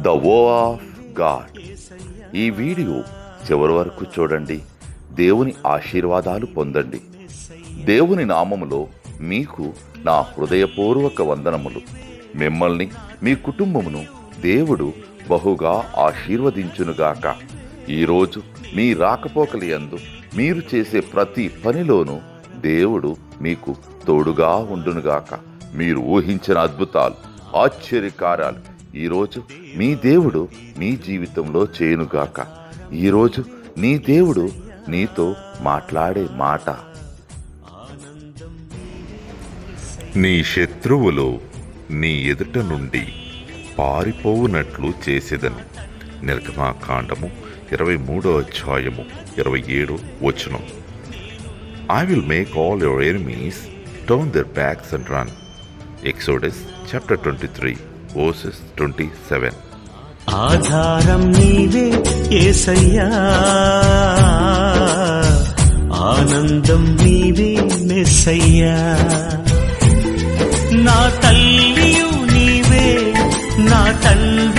The వో of God. ఈ video చివరి వరకు చూడండి. దేవుని ఆశీర్వాదాలు పొందండి. దేవుని నామములో మీకు నా హృదయపూర్వక వందనములు. మిమ్మల్ని మీ కుటుంబమును దేవుడు బహుగా ఆశీర్వదించునుగాక. ఈరోజు మీ రాకపోకలి యందు మీరు చేసే ప్రతి పనిలోనూ దేవుడు మీకు తోడుగా ఉండునుగాక. మీరు ఊహించిన అద్భుతాలు, ఆశ్చర్యకార్యాలు ఈరోజు మీ దేవుడు మీ జీవితంలో చేయునుగాక. ఈరోజు నీ దేవుడు నీతో మాట్లాడే మాట, నీ శత్రువులు నీ ఎదుట నుండి పారిపోవునట్లు చేసేదను. నిర్గమాకాండము 23:27. I will make all your enemies turn their backs and run. Exodus chapter 23 verses 27. ఆధారం నీవే యేసయ్యా, ఆనందం నీవే మెస్సయ్యా. నా తల్లియు నీవే, నా తండ్రి